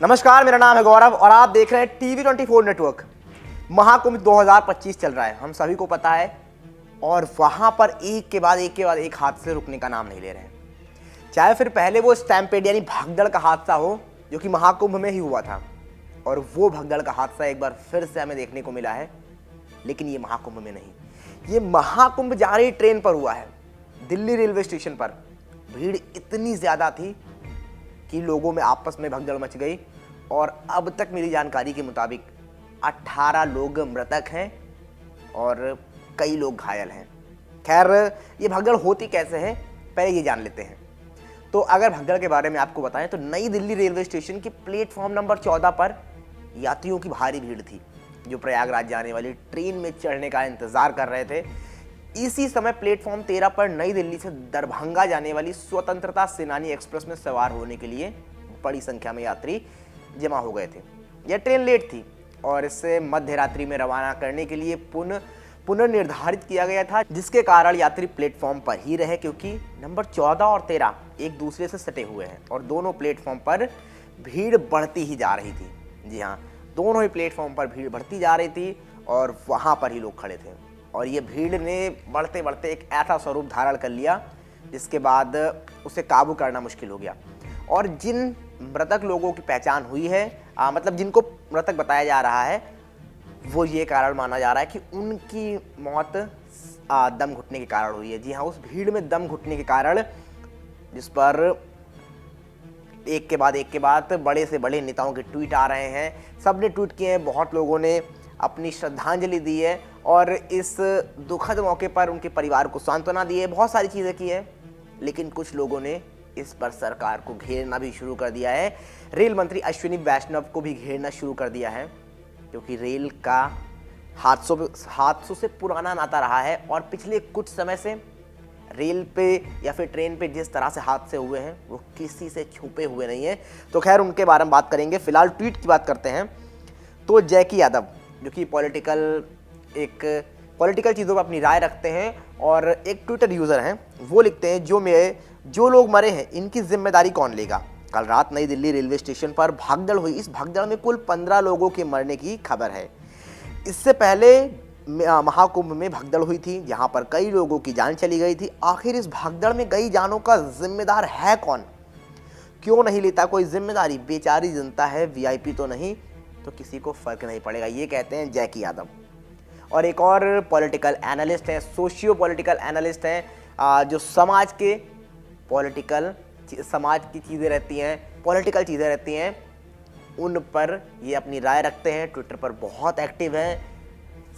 नमस्कार, मेरा नाम है गौरव और आप देख रहे हैं TV24 नेटवर्क। महाकुंभ 2025 चल रहा है, हम सभी को पता है। और वहां पर एक के बाद एक हादसे रुकने का नाम नहीं ले रहे हैं। चाहे फिर पहले वो स्टैम्पेड यानी भगदड़ का हादसा हो जो कि महाकुंभ में ही हुआ था, और वो भगदड़ का हादसा एक बार फिर से हमें देखने को मिला है, लेकिन ये महाकुंभ में नहीं। ये महाकुंभ जा रही ट्रेन पर हुआ है। दिल्ली रेलवे स्टेशन पर भीड़ इतनी ज्यादा थी कि लोगों में आपस में भगदड़ मच गई, और अब तक मिली जानकारी के मुताबिक 18 लोग मृतक हैं और कई लोग घायल हैं। खैर, ये भगदड़ होती कैसे है पहले ये जान लेते हैं। तो अगर भगदड़ के बारे में आपको बताएं तो नई दिल्ली रेलवे स्टेशन के प्लेटफॉर्म नंबर 14 पर यात्रियों की भारी भीड़ थी जो प्रयागराज जाने वाली ट्रेन में चढ़ने का इंतजार कर रहे थे। इसी समय प्लेटफॉर्म 13 पर नई दिल्ली से दरभंगा जाने वाली स्वतंत्रता सेनानी एक्सप्रेस में सवार होने के लिए बड़ी संख्या में यात्री जमा हो गए थे। यह ट्रेन लेट थी और इसे मध्य रात्रि में रवाना करने के लिए पुनर्निर्धारित किया गया था, जिसके कारण यात्री प्लेटफॉर्म पर ही रहे, क्योंकि नंबर 14 और 13 एक दूसरे से सटे हुए हैं और दोनों प्लेटफॉर्म पर भीड़ बढ़ती ही जा रही थी। जी हाँ, दोनों ही प्लेटफॉर्म पर भीड़ बढ़ती जा रही थी और वहाँ पर ही लोग खड़े थे, और ये भीड़ ने बढ़ते बढ़ते एक ऐसा स्वरूप धारण कर लिया जिसके बाद उसे काबू करना मुश्किल हो गया। और जिन मृतक लोगों की पहचान हुई है, मतलब जिनको मृतक बताया जा रहा है, वो ये कारण माना जा रहा है कि उनकी मौत दम घुटने के कारण हुई है। जी हाँ, उस भीड़ में दम घुटने के कारण, जिस पर एक के बाद बड़े से बड़े नेताओं के ट्वीट आ रहे हैं। सबने ट्वीट किए हैं, बहुत लोगों ने अपनी श्रद्धांजलि दी है और इस दुखद मौके पर उनके परिवार को सांत्वना दी है, बहुत सारी चीज़ें की है। लेकिन कुछ लोगों ने इस पर सरकार को घेरना भी शुरू कर दिया है। रेल मंत्री अश्विनी वैष्णव को भी घेरना शुरू कर दिया है, क्योंकि रेल का हादसों से पुराना नाता रहा है और पिछले कुछ समय से रेल पे या फिर ट्रेन पे जिस तरह से हादसे हुए हैं वो किसी से छुपे हुए नहीं है। तो खैर, उनके बारे में बात करेंगे। फिलहाल ट्वीट की बात करते हैं तो जैकी यादव, जो कि पॉलिटिकल चीज़ों पर अपनी राय रखते हैं और एक ट्विटर यूज़र हैं, वो लिखते हैं, जो लोग मरे हैं इनकी जिम्मेदारी कौन लेगा। कल रात नई दिल्ली रेलवे स्टेशन पर भगदड़ हुई। इस भगदड़ में कुल 15 लोगों के मरने की खबर है। इससे पहले महाकुंभ में भगदड़ हुई थी जहां पर कई लोगों की जान चली गई थी। आखिर इस भगदड़ में गई जानों का जिम्मेदार है कौन? क्यों नहीं लेता कोई जिम्मेदारी? बेचारी जनता है, वीआईपी तो नहीं, तो किसी को फर्क नहीं पड़ेगा। ये कहते हैं जैकी यादव। और एक और पॉलिटिकल एनालिस्ट हैं, सोशियो पॉलिटिकल एनालिस्ट हैं, जो समाज की चीज़ें रहती हैं, पॉलिटिकल चीज़ें रहती हैं, उन पर ये अपनी राय रखते हैं। ट्विटर पर बहुत एक्टिव हैं,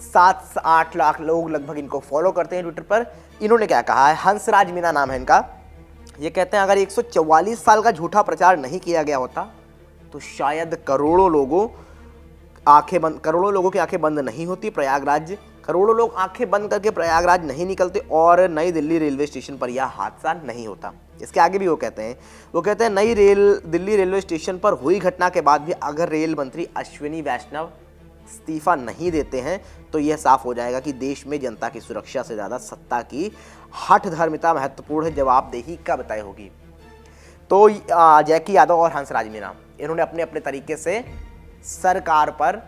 7 से 8 लाख लोग लगभग इनको फॉलो करते हैं ट्विटर पर। इन्होंने क्या कहा है, हंसराज मीना नाम है इनका। ये कहते हैं, अगर 144 साल का झूठा प्रचार नहीं किया गया होता तो शायद करोड़ों लोगों की आंखें बंद नहीं होती। करोड़ों लोग आंखें बंद करके प्रयागराज नहीं निकलते और नई दिल्ली रेलवे स्टेशन पर यह हादसा नहीं होता। इसके आगे भी वो कहते हैं दिल्ली रेलवे स्टेशन पर हुई घटना के बाद भी अगर रेल मंत्री अश्विनी वैष्णव इस्तीफा नहीं देते हैं तो यह साफ हो जाएगा कि देश में जनता की सुरक्षा से ज़्यादा सत्ता की हठधर्मिता महत्वपूर्ण है। जवाबदेही कब तय होगी? तो जैकी यादव और हंसराज मीना, इन्होंने अपने अपने तरीके से सरकार पर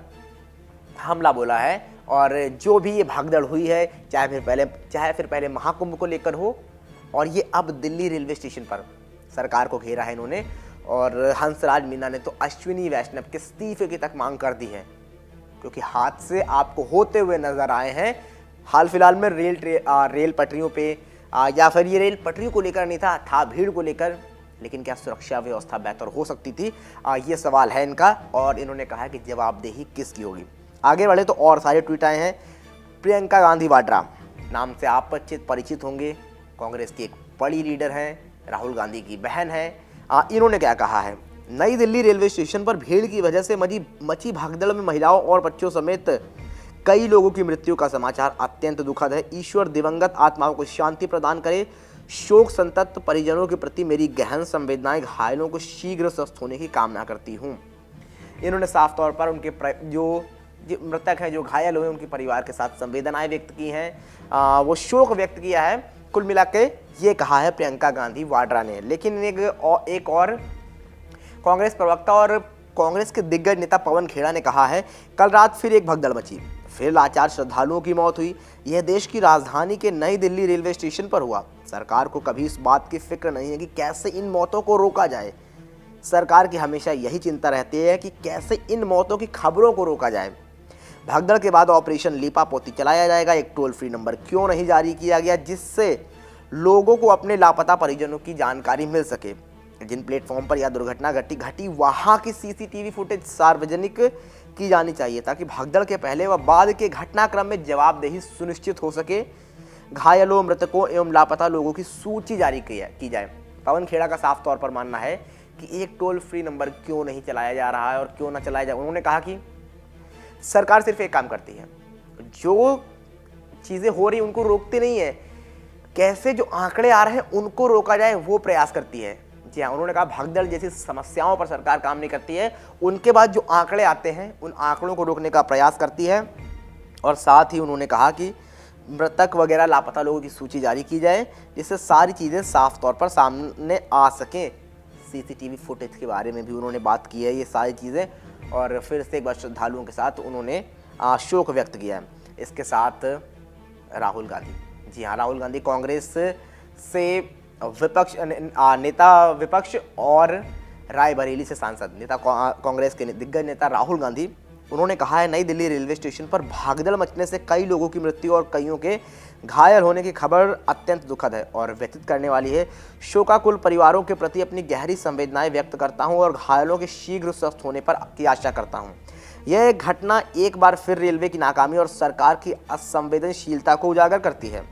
हमला बोला है। और जो भी ये भगदड़ हुई है, चाहे फिर पहले महाकुंभ को लेकर हो, और ये अब दिल्ली रेलवे स्टेशन पर सरकार को घेरा है इन्होंने। और हंसराज मीना ने तो अश्विनी वैष्णव के इस्तीफे की तक मांग कर दी है, क्योंकि हादसे आपको होते हुए नजर आए हैं। हाल फिलहाल में रेल पटरियों पे, या फिर ये रेल पटरियों को लेकर नहीं था भीड़ को लेकर, लेकिन क्या सुरक्षा व्यवस्था बेहतर हो सकती थी? ये सवाल है इनका, और इन्होंने कहा है कि जवाबदेही किसकी होगी। आगे बढ़े तो और सारे ट्वीट आए हैं। प्रियंका गांधी वाड्रा नाम से आप परिचित होंगे, कांग्रेस की एक बड़ी लीडर हैं, राहुल गांधी की बहन है। इन्होंने क्या कहा है, नई दिल्ली रेलवे स्टेशन पर भीड़ की वजह से मची भगदड़ में महिलाओं और बच्चों समेत कई लोगों की मृत्यु का समाचार अत्यंत दुखद है। ईश्वर दिवंगत आत्माओं को शांति प्रदान करे। शोक संतप्त परिजनों के प्रति मेरी गहन संवेदनाएं, घायलों को शीघ्र स्वस्थ होने की कामना करती हूँ। इन्होंने साफ तौर पर उनके जो मृतक हैं, जो घायल हुए, उनके परिवार के साथ संवेदनाएं व्यक्त की हैं, वो शोक व्यक्त किया है। कुल मिला के ये कहा है प्रियंका गांधी वाड्रा ने। लेकिन एक और कांग्रेस प्रवक्ता और कांग्रेस के दिग्गज नेता पवन खेड़ा ने कहा है, कल रात फिर एक भगदड़ मची, फिर लाचार श्रद्धालुओं की मौत हुई। यह देश की राजधानी के नई दिल्ली रेलवे स्टेशन पर हुआ। सरकार को कभी इस बात की फिक्र नहीं है कि कैसे इन मौतों को रोका जाए। सरकार की हमेशा यही चिंता रहती है कि कैसे इन मौतों की खबरों को रोका जाए। भगदड़ के बाद ऑपरेशन लीपापोती चलाया जाएगा। एक टोल फ्री नंबर क्यों नहीं जारी किया गया जिससे लोगों को अपने लापता परिजनों की जानकारी मिल सके। जिन प्लेटफॉर्म पर यह दुर्घटना घटी वहां की सीसीटीवी फुटेज सार्वजनिक की जानी चाहिए ताकि भगदड़ के पहले व बाद के घटनाक्रम में जवाबदेही सुनिश्चित हो सके। घायलों, मृतकों एवं लापता लोगों की सूची जारी की जाए। पवन खेड़ा का साफ तौर पर मानना है कि एक टोल फ्री नंबर क्यों नहीं चलाया जा रहा है और क्यों ना चलाया जाए। उन्होंने कहा कि सरकार सिर्फ एक काम करती है, जो चीजें हो रही उनको रोकती नहीं है, कैसे जो आंकड़े आ रहे हैं उनको रोका जाए वो प्रयास करती है। जी हाँ, उन्होंने कहा भगदड़ जैसी समस्याओं पर सरकार काम नहीं करती है, उनके बाद जो आंकड़े आते हैं उन आंकड़ों को रोकने का प्रयास करती है। और साथ ही उन्होंने कहा कि मृतक वगैरह लापता लोगों की सूची जारी की जाए जिससे सारी चीज़ें साफ तौर पर सामने आ सकें। सीसीटीवी फुटेज के बारे में भी उन्होंने बात की है, ये सारी चीज़ें। और फिर से एक बार श्रद्धालुओं के साथ उन्होंने शोक व्यक्त किया है। इसके साथ राहुल गांधी, जी हाँ, राहुल गांधी कांग्रेस से विपक्ष और रायबरेली से सांसद नेता कांग्रेस के दिग्गज नेता राहुल गांधी, उन्होंने कहा है, नई दिल्ली रेलवे स्टेशन पर भागदड़ मचने से कई लोगों की मृत्यु और कईयों के घायल होने की खबर अत्यंत दुखद है और व्यथित करने वाली है। शोकाकुल परिवारों के प्रति अपनी गहरी संवेदनाएं व्यक्त करता हूं और घायलों के शीघ्र स्वस्थ होने पर की आशा करता हूं। यह घटना एक बार फिर रेलवे की नाकामी और सरकार की असंवेदनशीलता को उजागर करती है।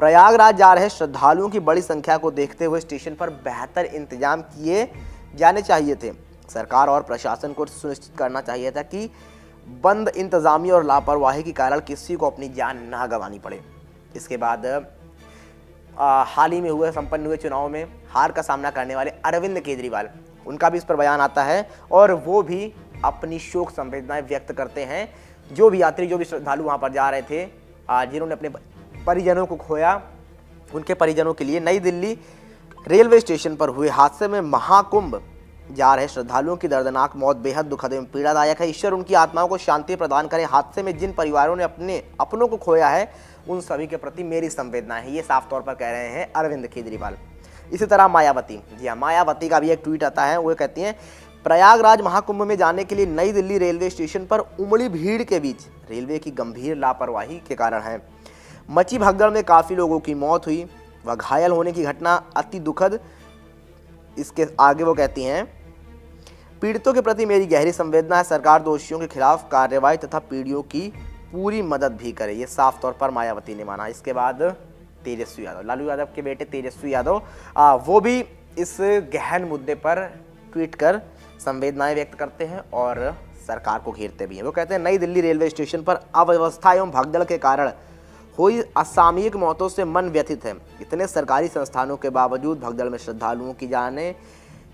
प्रयागराज जा रहे श्रद्धालुओं की बड़ी संख्या को देखते हुए स्टेशन पर बेहतर इंतजाम किए जाने चाहिए थे। सरकार और प्रशासन को सुनिश्चित करना चाहिए था कि बंद इंतजामी और लापरवाही के कारण किसी को अपनी जान ना गंवानी पड़े। इसके बाद हाल ही में संपन्न हुए चुनाव में हार का सामना करने वाले अरविंद केजरीवाल, उनका भी इस पर बयान आता है और वो भी अपनी शोक संवेदनाएं व्यक्त करते हैं। जो भी यात्री, जो भी श्रद्धालु वहाँ पर जा रहे थे, जिन्होंने अपने परिजनों को खोया, उनके परिजनों के लिए नई दिल्ली रेलवे स्टेशन पर हुए हादसे में महाकुंभ जा रहे श्रद्धालुओं की दर्दनाक मौत बेहद दुखद एवं पीड़ादायक है। ईश्वर उनकी आत्माओं को शांति प्रदान करें। हादसे में जिन परिवारों ने अपनों को खोया है उन सभी के प्रति मेरी संवेदना है, ये साफ तौर पर कह रहे हैं अरविंद केजरीवाल। इसी तरह मायावती, जी हाँ, मायावती का भी एक ट्वीट आता है। वो कहती हैं, प्रयागराज महाकुंभ में जाने के लिए नई दिल्ली रेलवे स्टेशन पर उमड़ी भीड़ के बीच रेलवे की गंभीर लापरवाही के कारण है। मची भगदड़ में काफ़ी लोगों की मौत हुई व घायल होने की घटना अति दुखद। इसके आगे वो कहती हैं, पीड़ितों के प्रति मेरी गहरी संवेदना है। सरकार दोषियों के खिलाफ कार्रवाई तथा पीड़ितों की पूरी मदद भी करे, ये साफ तौर पर मायावती ने माना। इसके बाद तेजस्वी यादव, लालू यादव के बेटे तेजस्वी यादव, वो भी इस गहन मुद्दे पर ट्वीट कर संवेदनाएं व्यक्त करते हैं और सरकार को घेरते भी हैं। वो कहते हैं, नई दिल्ली रेलवे स्टेशन पर अव्यवस्था एवं भगदड़ के कारण हुई असामयिक मौतों से मन व्यथित है। इतने सरकारी संस्थानों के बावजूद भगदड़ में श्रद्धालुओं की जानें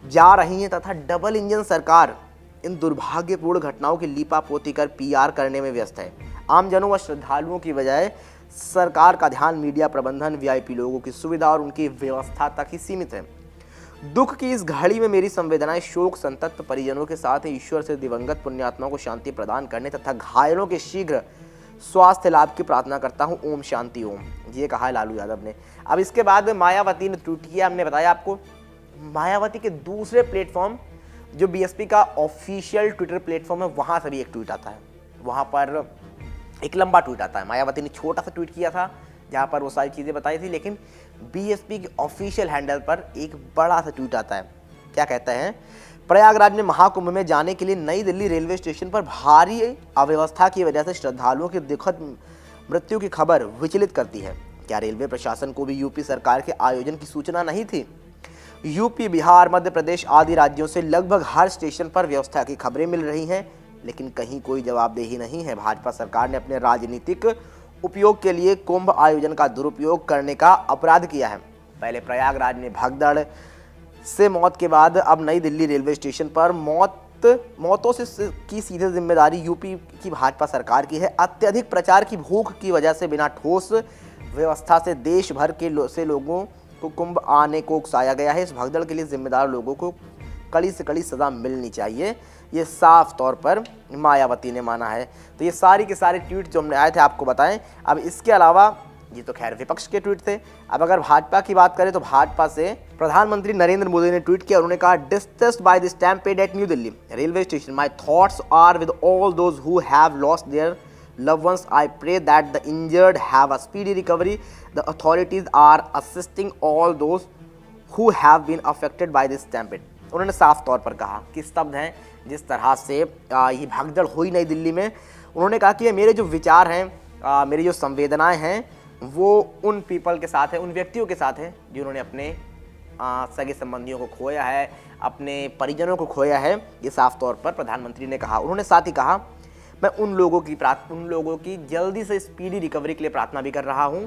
जा रही हैं तथा डबल इंजन सरकार इन दुर्भाग्यपूर्ण घटनाओं की लीपापोती कर पीआर करने में व्यस्त है। आमजनों व श्रद्धालुओं की बजाय सरकार का ध्यान मीडिया प्रबंधन, वीआईपी लोगों की सुविधा और उनकी व्यवस्था तक ही सीमित है। दुख की इस घड़ी में मेरी संवेदनाएं शोक संतप्त परिजनों के साथ ही ईश्वर से दिवंगत पुण्यात्माओं को शांति प्रदान करने तथा घायलों के शीघ्र स्वास्थ्य लाभ की प्रार्थना करता हूं। ओम शांति ओम, ये कहा है लालू यादव ने। अब इसके बाद मायावती ने ट्वीट किया। हमने बताया आपको, मायावती के दूसरे प्लेटफॉर्म जो बीएसपी का ऑफिशियल ट्विटर प्लेटफॉर्म है, वहां से भी एक ट्वीट आता है। वहां पर एक लंबा ट्वीट आता है। मायावती ने छोटा सा ट्वीट किया था जहां पर वो सारी चीजें बताई थी, लेकिन बीएसपी के ऑफिशियल हैंडल पर एक बड़ा सा ट्वीट आता है। क्या कहता है, प्रयागराज में महाकुंभ में जाने के लिए नई दिल्ली रेलवे स्टेशन पर भारी अव्यवस्था की वजह से श्रद्धालुओं की दुखद मृत्यु की खबर विचलित करती है। क्या रेलवे प्रशासन को भी यूपी सरकार के आयोजन की सूचना नहीं थी? यूपी, बिहार, मध्य प्रदेश आदि राज्यों से लगभग हर स्टेशन पर व्यवस्था की खबरें मिल रही हैं, लेकिन कहीं कोई जवाबदेही नहीं है। भाजपा सरकार ने अपने राजनीतिक उपयोग के लिए कुंभ आयोजन का दुरुपयोग करने का अपराध किया है। पहले प्रयागराज में भगदड़ से मौत के बाद अब नई दिल्ली रेलवे स्टेशन पर मौतों से की सीधे जिम्मेदारी यूपी की भाजपा सरकार की है। अत्यधिक प्रचार की भूख की वजह से बिना ठोस व्यवस्था से देश भर के लोगों को कुंभ आने को उकसाया गया है। इस भगदड़ के लिए जिम्मेदार लोगों को कड़ी से कड़ी सज़ा मिलनी चाहिए, ये साफ तौर पर मायावती ने माना है। तो ये सारी के सारे ट्वीट जो हमने आए थे आपको बताएं। अब इसके अलावा ये तो खैर विपक्ष के ट्वीट थे। अब अगर भाजपा की बात करें तो भाजपा से प्रधानमंत्री नरेंद्र मोदी ने ट्वीट किया। उन्होंने कहा, distressed by the stampede at New Delhi railway station, my thoughts are with all those who have lost their loved ones. I pray that the injured have a speedy recovery. The authorities are assisting all those who have been affected by this stampede. उन्होंने साफ तौर पर कहा कि स्तब्ध हैं जिस तरह से ये भागदड़ हुई नई दिल्ली में। उन्होंने कहा कि मेरे जो विचार हैं, मेरी जो संवेदनाएं हैं, वो उन पीपल के साथ है, उन व्यक्तियों के साथ है जिन्होंने अपने सगे संबंधियों को खोया है, अपने परिजनों को खोया है। ये साफ तौर पर प्रधानमंत्री ने कहा। उन्होंने साथ ही कहा, मैं उन लोगों की जल्दी से स्पीडी रिकवरी के लिए प्रार्थना भी कर रहा हूं,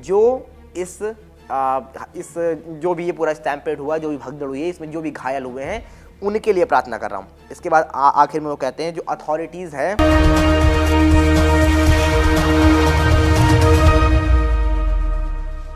जो इस जो भी ये पूरा स्टैम्पेड हुआ, जो भी भगदड़ हुई है, इसमें जो भी घायल हुए हैं, उनके लिए प्रार्थना कर रहा हूं। इसके बाद आखिर में वो कहते हैं, जो अथॉरिटीज़ है